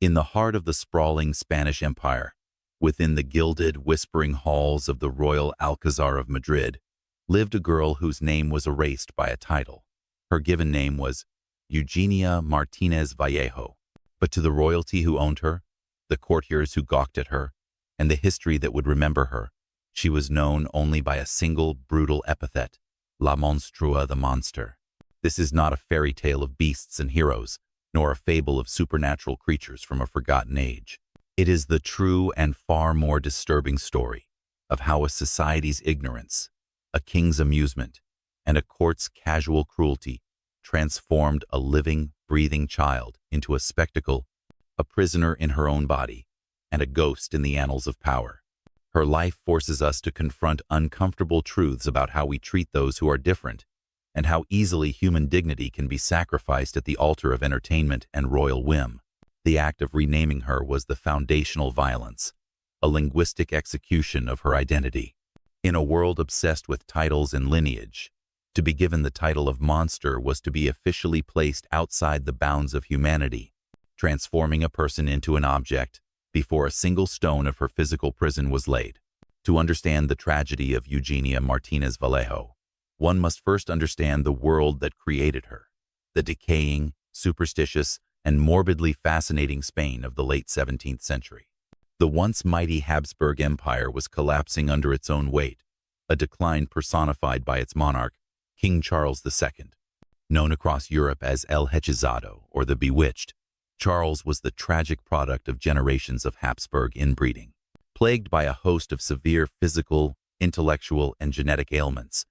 In the heart of the sprawling Spanish Empire, within the gilded, whispering halls of the Royal Alcazar of Madrid, lived a girl whose name was erased by a title. Her given name was Eugenia Martínez Vallejo. But to the royalty who owned her, the courtiers who gawked at her, and the history that would remember her, she was known only by a single brutal epithet, La Monstrua, the monster. This is not a fairy tale of beasts and heroes, nor a fable of supernatural creatures from a forgotten age. It is the true and far more disturbing story of how a society's ignorance, a king's amusement, and a court's casual cruelty transformed a living, breathing child into a spectacle, a prisoner in her own body, and a ghost in the annals of power. Her life forces us to confront uncomfortable truths about how we treat those who are different, and how easily human dignity can be sacrificed at the altar of entertainment and royal whim. The act of renaming her was the foundational violence, a linguistic execution of her identity. In a world obsessed with titles and lineage, to be given the title of monster was to be officially placed outside the bounds of humanity, transforming a person into an object before a single stone of her physical prison was laid. To understand the tragedy of Eugenia Martínez Vallejo, one must first understand the world that created her, the decaying, superstitious, and morbidly fascinating Spain of the late 17th century. The once mighty Habsburg Empire was collapsing under its own weight, a decline personified by its monarch, King Charles II. Known across Europe as El Hechizado, or the Bewitched, Charles was the tragic product of generations of Habsburg inbreeding. Plagued by a host of severe physical, intellectual, and genetic ailments,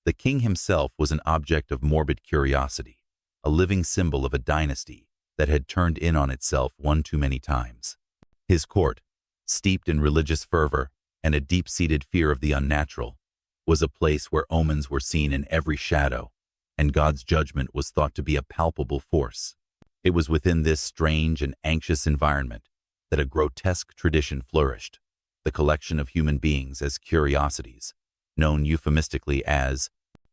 the king himself was an object of morbid curiosity, a living symbol of a dynasty that had turned in on itself one too many times. His court, steeped in religious fervor and a deep-seated fear of the unnatural, was a place where omens were seen in every shadow, and God's judgment was thought to be a palpable force. It was within this strange and anxious environment that a grotesque tradition flourished, the collection of human beings as curiosities, known euphemistically as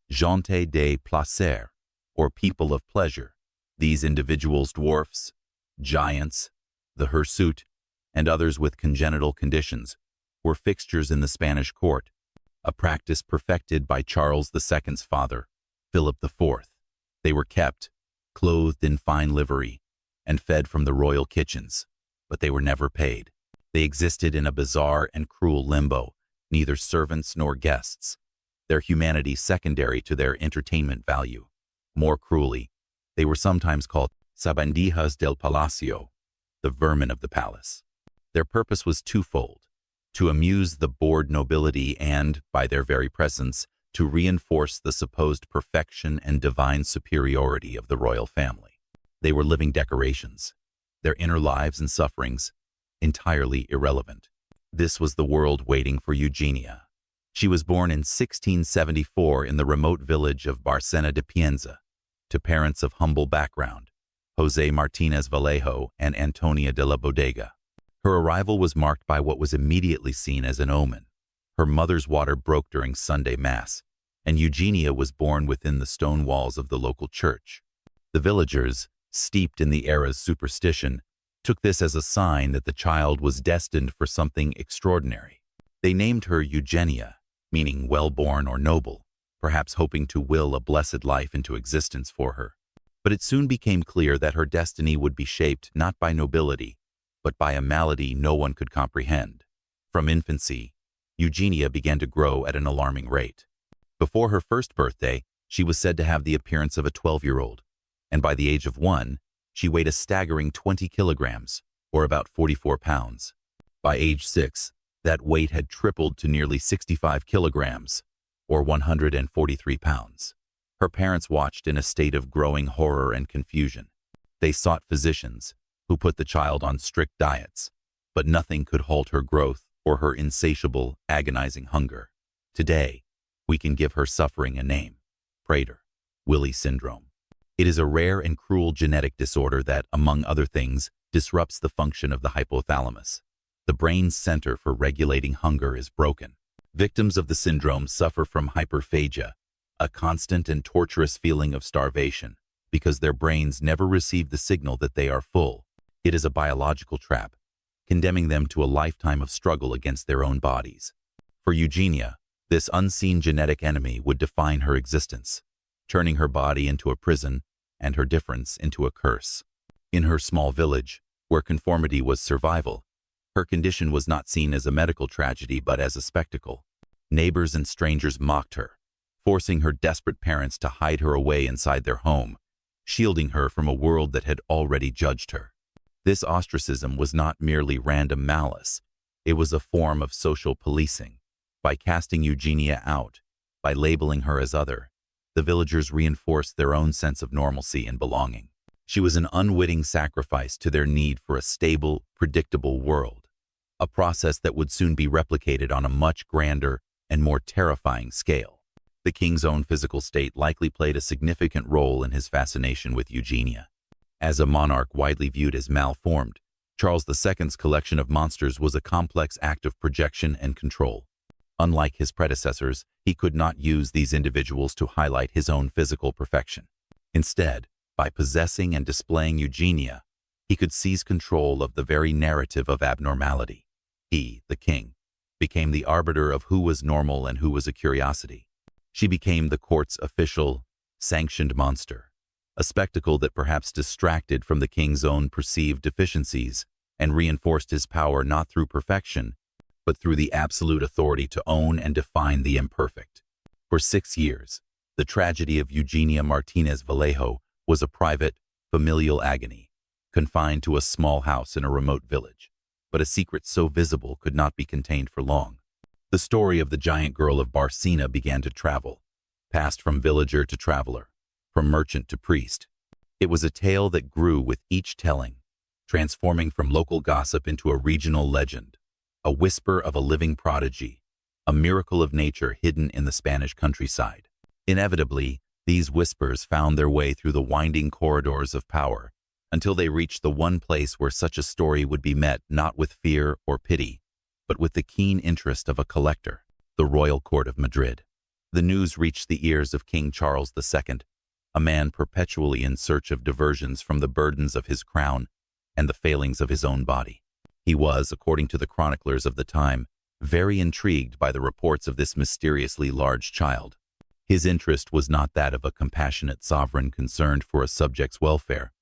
gens de plaisir, or people of pleasure. These individuals, dwarfs, giants, the hirsute, and others with congenital conditions, were fixtures in the Spanish court, a practice perfected by Charles II's father, Philip IV. They were kept, clothed in fine livery, and fed from the royal kitchens, but they were never paid. They existed in a bizarre and cruel limbo, neither servants nor guests, their humanity secondary to their entertainment value. More cruelly, they were sometimes called sabandijas del palacio, the vermin of the palace. Their purpose was twofold: to amuse the bored nobility and, by their very presence, to reinforce the supposed perfection and divine superiority of the royal family. They were living decorations, their inner lives and sufferings entirely irrelevant. This was the world waiting for Eugenia. She was born in 1674 in the remote village of Barcena de Pienza, to parents of humble background, José Martínez Vallejo and Antonia de la Bodega. Her arrival was marked by what was immediately seen as an omen. Her mother's water broke during Sunday Mass, and Eugenia was born within the stone walls of the local church. The villagers, steeped in the era's superstition, took this as a sign that the child was destined for something extraordinary. They named her Eugenia, meaning well-born or noble, perhaps hoping to will a blessed life into existence for her. But it soon became clear that her destiny would be shaped not by nobility, but by a malady no one could comprehend. From infancy, Eugenia began to grow at an alarming rate. Before her first birthday, she was said to have the appearance of a 12-year-old, and by the age of 1, she weighed a staggering 20 kilograms, or about 44 pounds. By age 6, that weight had tripled to nearly 65 kilograms, or 143 pounds. Her parents watched in a state of growing horror and confusion. They sought physicians, who put the child on strict diets, but nothing could halt her growth or her insatiable, agonizing hunger. Today, we can give her suffering a name: Prader-Willi Syndrome. It is a rare and cruel genetic disorder that, among other things, disrupts the function of the hypothalamus. The brain's center for regulating hunger is broken. Victims of the syndrome suffer from hyperphagia, a constant and torturous feeling of starvation, because their brains never receive the signal that they are full. It is a biological trap, condemning them to a lifetime of struggle against their own bodies. For Eugenia, this unseen genetic enemy would define her existence, turning her body into a prison and her difference into a curse. In her small village, where conformity was survival, her condition was not seen as a medical tragedy but as a spectacle. Neighbors and strangers mocked her, forcing her desperate parents to hide her away inside their home, shielding her from a world that had already judged her. This ostracism was not merely random malice. It was a form of social policing. By casting Eugenia out, by labeling her as other, the villagers reinforced their own sense of normalcy and belonging. She was an unwitting sacrifice to their need for a stable, predictable world, a process that would soon be replicated on a much grander and more terrifying scale. The king's own physical state likely played a significant role in his fascination with Eugenia. As a monarch widely viewed as malformed, Charles II's collection of monsters was a complex act of projection and control. Unlike his predecessors, he could not use these individuals to highlight his own physical perfection. Instead, by possessing and displaying Eugenia, he could seize control of the very narrative of abnormality. He, the king, became the arbiter of who was normal and who was a curiosity. She became the court's official, sanctioned monster, a spectacle that perhaps distracted from the king's own perceived deficiencies and reinforced his power not through perfection, but through the absolute authority to own and define the imperfect. For 6 years, the tragedy of Eugenia Martínez Vallejo was a private, familial agony, confined to a small house in a remote village, but a secret so visible could not be contained for long. The story of the giant girl of Barcina began to travel, passed from villager to traveler, from merchant to priest. It was a tale that grew with each telling, transforming from local gossip into a regional legend, a whisper of a living prodigy, a miracle of nature hidden in the Spanish countryside. Inevitably, these whispers found their way through the winding corridors of power until they reached the one place where such a story would be met not with fear or pity, but with the keen interest of a collector, the royal court of Madrid. The news reached the ears of King Charles II, a man perpetually in search of diversions from the burdens of his crown and the failings of his own body. He was, according to the chroniclers of the time, very intrigued by the reports of this mysteriously large child. His interest was not that of a compassionate sovereign concerned for a subject's welfare,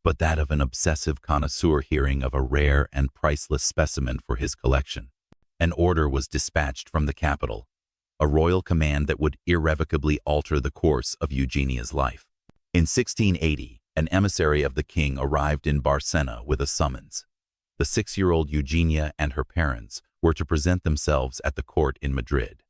but that of an obsessive connoisseur hearing of a rare and priceless specimen for his collection. An order was dispatched from the capital, a royal command that would irrevocably alter the course of Eugenia's life. In 1680, an emissary of the king arrived in Barcina with a summons. The 6-year-old Eugenia and her parents were to present themselves at the court in Madrid.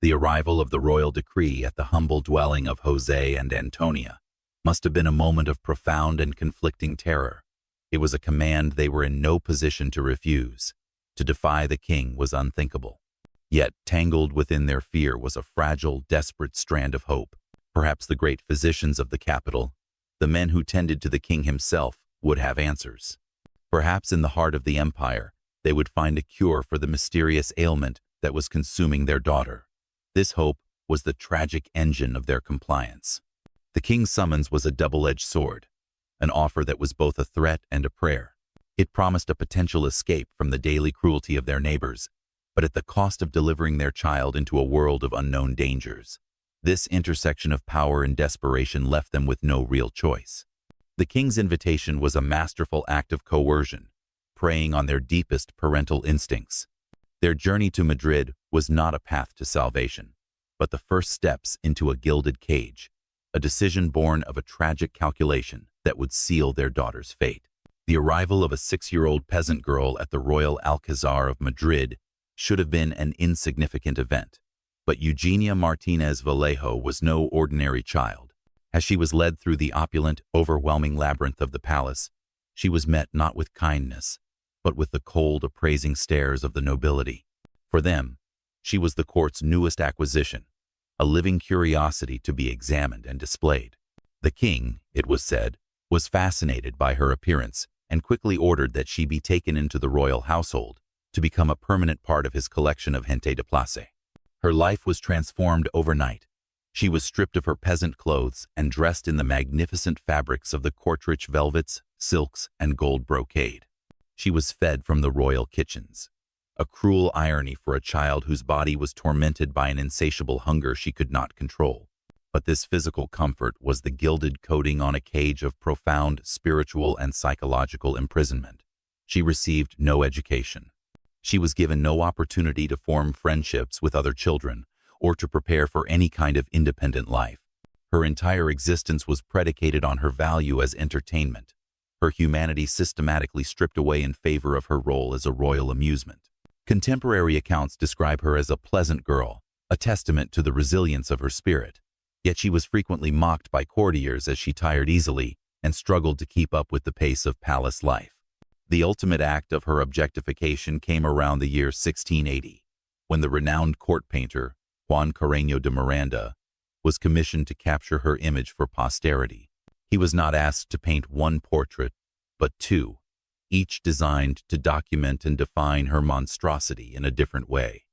The arrival of the royal decree at the humble dwelling of José and Antonia must have been a moment of profound and conflicting terror. It was a command they were in no position to refuse. To defy the king was unthinkable. Yet, tangled within their fear was a fragile, desperate strand of hope. Perhaps the great physicians of the capital, the men who tended to the king himself, would have answers. Perhaps in the heart of the empire, they would find a cure for the mysterious ailment that was consuming their daughter. This hope was the tragic engine of their compliance. The king's summons was a double-edged sword, an offer that was both a threat and a prayer. It promised a potential escape from the daily cruelty of their neighbors, but at the cost of delivering their child into a world of unknown dangers. This intersection of power and desperation left them with no real choice. The king's invitation was a masterful act of coercion, preying on their deepest parental instincts. Their journey to Madrid was not a path to salvation, but the first steps into a gilded cage, a decision born of a tragic calculation that would seal their daughter's fate. The arrival of a 6-year-old peasant girl at the Royal Alcazar of Madrid should have been an insignificant event. But Eugenia Martínez Vallejo was no ordinary child. As she was led through the opulent, overwhelming labyrinth of the palace, she was met not with kindness, but with the cold, appraising stares of the nobility. For them, she was the court's newest acquisition, a living curiosity to be examined and displayed. The king, it was said, was fascinated by her appearance and quickly ordered that she be taken into the royal household to become a permanent part of his collection of gente de place. Her life was transformed overnight. She was stripped of her peasant clothes and dressed in the magnificent fabrics of the court-rich velvets, silks, and gold brocade. She was fed from the royal kitchens. A cruel irony for a child whose body was tormented by an insatiable hunger she could not control. But this physical comfort was the gilded coating on a cage of profound spiritual and psychological imprisonment. She received no education. She was given no opportunity to form friendships with other children or to prepare for any kind of independent life. Her entire existence was predicated on her value as entertainment, her humanity systematically stripped away in favor of her role as a royal amusement. Contemporary accounts describe her as a pleasant girl, a testament to the resilience of her spirit. Yet she was frequently mocked by courtiers as she tired easily and struggled to keep up with the pace of palace life. The ultimate act of her objectification came around the year 1680, when the renowned court painter, Juan Carreño de Miranda, was commissioned to capture her image for posterity. He was not asked to paint one portrait, but two, each designed to document and define her monstrosity in a different way.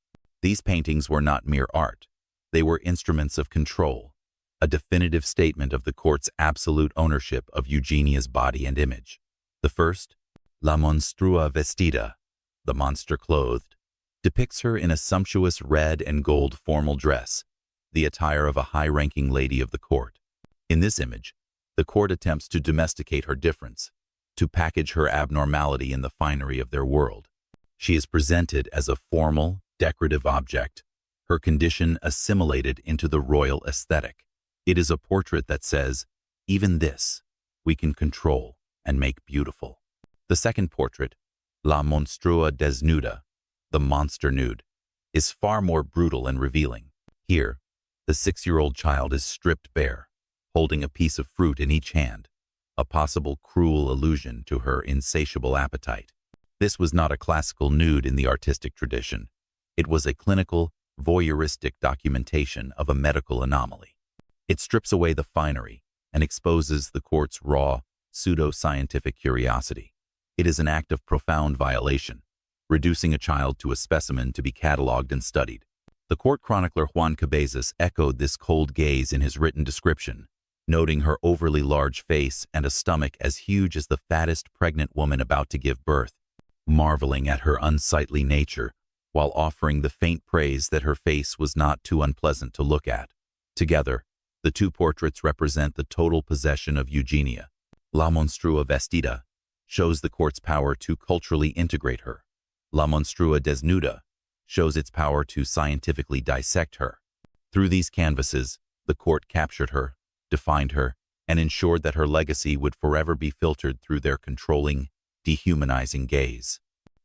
These paintings were not mere art. They were instruments of control, a definitive statement of the court's absolute ownership of Eugenia's body and image. The first, La Monstrua Vestida, the monster clothed, depicts her in a sumptuous red and gold formal dress, the attire of a high-ranking lady of the court. In this image, the court attempts to domesticate her difference, to package her abnormality in the finery of their world. She is presented as a formal, decorative object, her condition assimilated into the royal aesthetic. It is a portrait that says, even this, we can control and make beautiful. The second portrait, La Monstrua Desnuda, the monster nude, is far more brutal and revealing. Here, the 6-year-old child is stripped bare, holding a piece of fruit in each hand, a possible cruel allusion to her insatiable appetite. This was not a classical nude in the artistic tradition. It was a clinical, voyeuristic documentation of a medical anomaly. It strips away the finery and exposes the court's raw, pseudo-scientific curiosity. It is an act of profound violation, reducing a child to a specimen to be catalogued and studied. The court chronicler Juan Cabezas echoed this cold gaze in his written description, noting her overly large face and a stomach as huge as the fattest pregnant woman about to give birth, marveling at her unsightly nature, while offering the faint praise that her face was not too unpleasant to look at. Together, the two portraits represent the total possession of Eugenia. La Monstrua Vestida shows the court's power to culturally integrate her. La Monstrua Desnuda shows its power to scientifically dissect her. Through these canvases, the court captured her, defined her, and ensured that her legacy would forever be filtered through their controlling, dehumanizing gaze.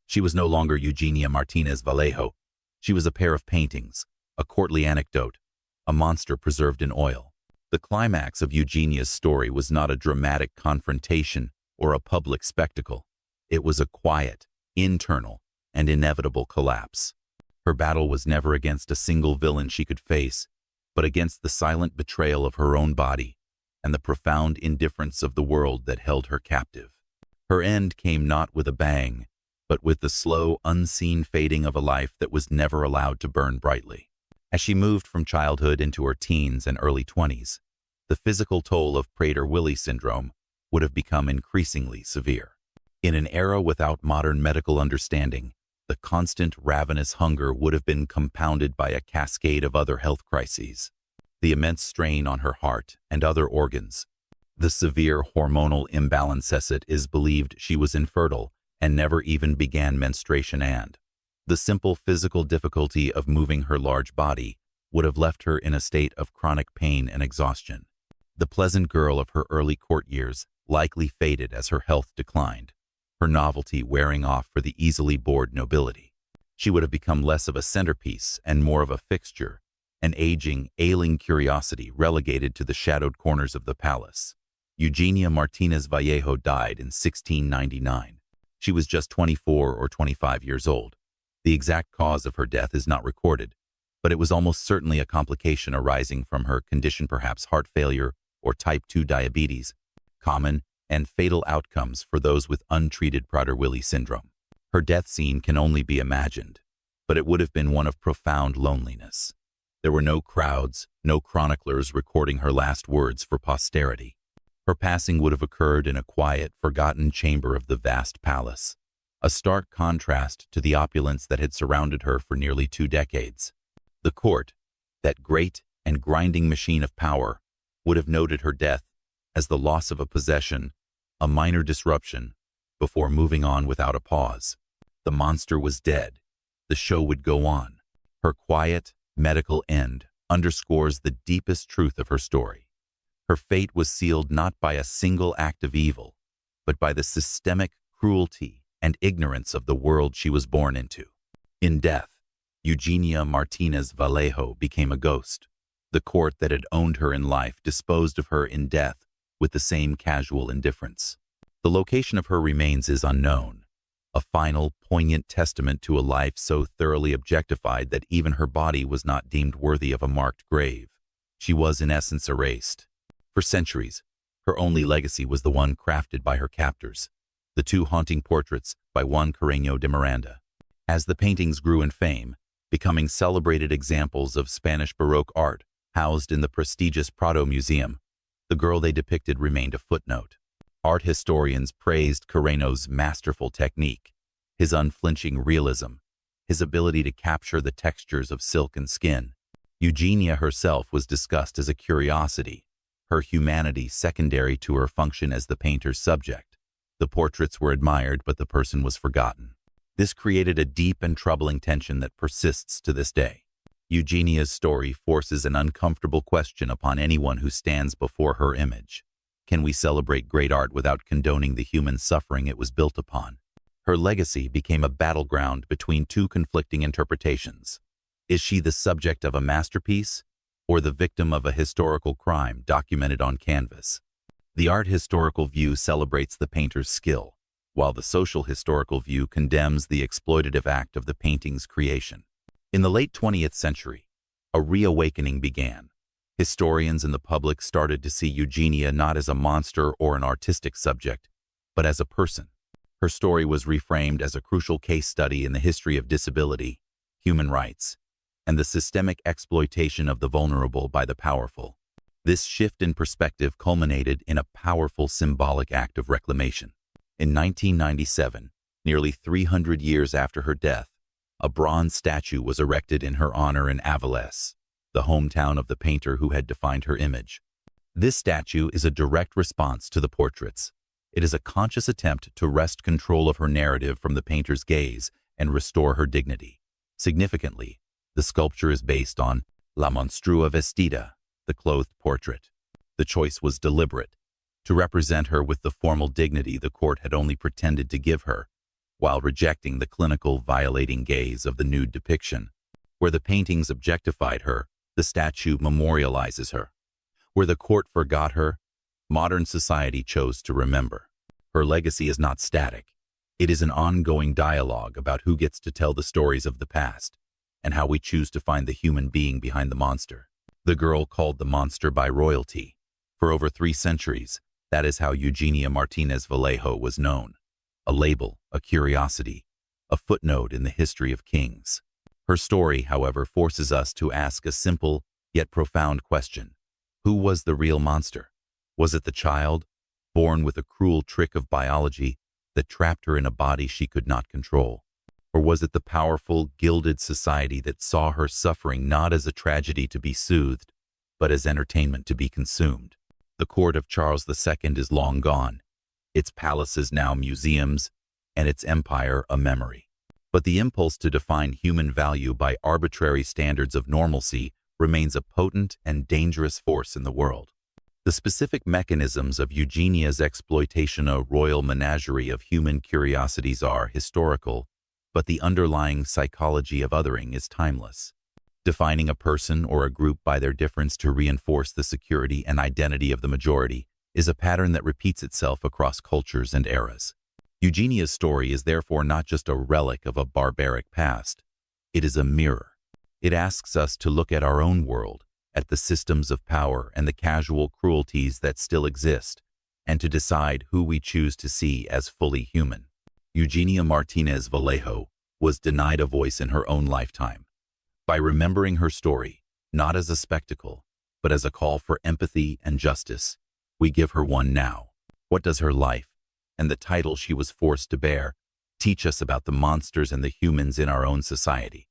She was no longer Eugenia Martínez Vallejo. She was a pair of paintings, a courtly anecdote, a monster preserved in oil. The climax of Eugenia's story was not a dramatic confrontation or a public spectacle. It was a quiet, internal, and inevitable collapse. Her battle was never against a single villain she could face, but against the silent betrayal of her own body and the profound indifference of the world that held her captive. Her end came not with a bang, but with the slow, unseen fading of a life that was never allowed to burn brightly. As she moved from childhood into her teens and early 20s, the physical toll of Prader-Willi Syndrome would have become increasingly severe. In an era without modern medical understanding, the constant ravenous hunger would have been compounded by a cascade of other health crises. The immense strain on her heart and other organs, the severe hormonal imbalances. It is believed she was infertile and never even began menstruation, and the simple physical difficulty of moving her large body would have left her in a state of chronic pain and exhaustion. The pleasant girl of her early court years likely faded as her health declined, her novelty wearing off for the easily bored nobility. She would have become less of a centerpiece and more of a fixture, an aging, ailing curiosity relegated to the shadowed corners of the palace. Eugenia Martínez Vallejo died in 1699. She was just 24 or 25 years old. The exact cause of her death is not recorded, but it was almost certainly a complication arising from her condition, perhaps heart failure or type 2 diabetes, common and fatal outcomes for those with untreated Prader-Willi syndrome. Her death scene can only be imagined, but it would have been one of profound loneliness. There were no crowds, no chroniclers recording her last words for posterity. Her passing would have occurred in a quiet, forgotten chamber of the vast palace, a stark contrast to the opulence that had surrounded her for nearly 2 decades. The court, that great and grinding machine of power, would have noted her death as the loss of a possession, a minor disruption, before moving on without a pause. The monster was dead. The show would go on. Her quiet, medical end underscores the deepest truth of her story. Her fate was sealed not by a single act of evil, but by the systemic cruelty and ignorance of the world she was born into. In death, Eugenia Martínez Vallejo became a ghost. The court that had owned her in life disposed of her in death with the same casual indifference. The location of her remains is unknown, a final, poignant testament to a life so thoroughly objectified that even her body was not deemed worthy of a marked grave. She was in essence erased. For centuries, her only legacy was the one crafted by her captors, the 2 haunting portraits by Juan Carreño de Miranda. As the paintings grew in fame, becoming celebrated examples of Spanish Baroque art housed in the prestigious Prado Museum, the girl they depicted remained a footnote. Art historians praised Carreño's masterful technique, his unflinching realism, his ability to capture the textures of silk and skin. Eugenia herself was discussed as a curiosity, her humanity secondary to her function as the painter's subject. The portraits were admired, but the person was forgotten. This created a deep and troubling tension that persists to this day. Eugenia's story forces an uncomfortable question upon anyone who stands before her image. Can we celebrate great art without condoning the human suffering it was built upon? Her legacy became a battleground between 2 conflicting interpretations. Is she the subject of a masterpiece, or the victim of a historical crime documented on canvas? The art historical view celebrates the painter's skill, while the social historical view condemns the exploitative act of the painting's creation. In the late 20th century, a reawakening began. Historians and the public started to see Eugenia not as a monster or an artistic subject, but as a person. Her story was reframed as a crucial case study in the history of disability, human rights, and the systemic exploitation of the vulnerable by the powerful. This shift in perspective culminated in a powerful symbolic act of reclamation. In 1997, nearly 300 years after her death, a bronze statue was erected in her honor in Avilés, the hometown of the painter who had defined her image. This statue is a direct response to the portraits. It is a conscious attempt to wrest control of her narrative from the painter's gaze and restore her dignity. Significantly, the sculpture is based on La Monstrua Vestida, the clothed portrait. The choice was deliberate, to represent her with the formal dignity the court had only pretended to give her, while rejecting the clinical, violating gaze of the nude depiction. Where the paintings objectified her, the statue memorializes her. Where the court forgot her, modern society chose to remember. Her legacy is not static. It is an ongoing dialogue about who gets to tell the stories of the past, and how we choose to find the human being behind the monster. The girl called the monster by royalty. For over 3 centuries, that is how Eugenia Martínez Vallejo was known. A label, a curiosity, a footnote in the history of kings. Her story, however, forces us to ask a simple yet profound question. Who was the real monster? Was it the child, born with a cruel trick of biology that trapped her in a body she could not control? Or was it the powerful, gilded society that saw her suffering not as a tragedy to be soothed, but as entertainment to be consumed? The court of Charles II is long gone, its palaces now museums, and its empire a memory. But the impulse to define human value by arbitrary standards of normalcy remains a potent and dangerous force in the world. The specific mechanisms of Eugenia's exploitation of royal menagerie of human curiosities are historical, but the underlying psychology of othering is timeless. Defining a person or a group by their difference to reinforce the security and identity of the majority is a pattern that repeats itself across cultures and eras. Eugenia's story is therefore not just a relic of a barbaric past. It is a mirror. It asks us to look at our own world, at the systems of power and the casual cruelties that still exist, and to decide who we choose to see as fully human. Eugenia Martínez Vallejo was denied a voice in her own lifetime. By remembering her story, not as a spectacle, but as a call for empathy and justice. We give her one now. What does her life, and the title she was forced to bear, teach us about the monsters and the humans in our own society?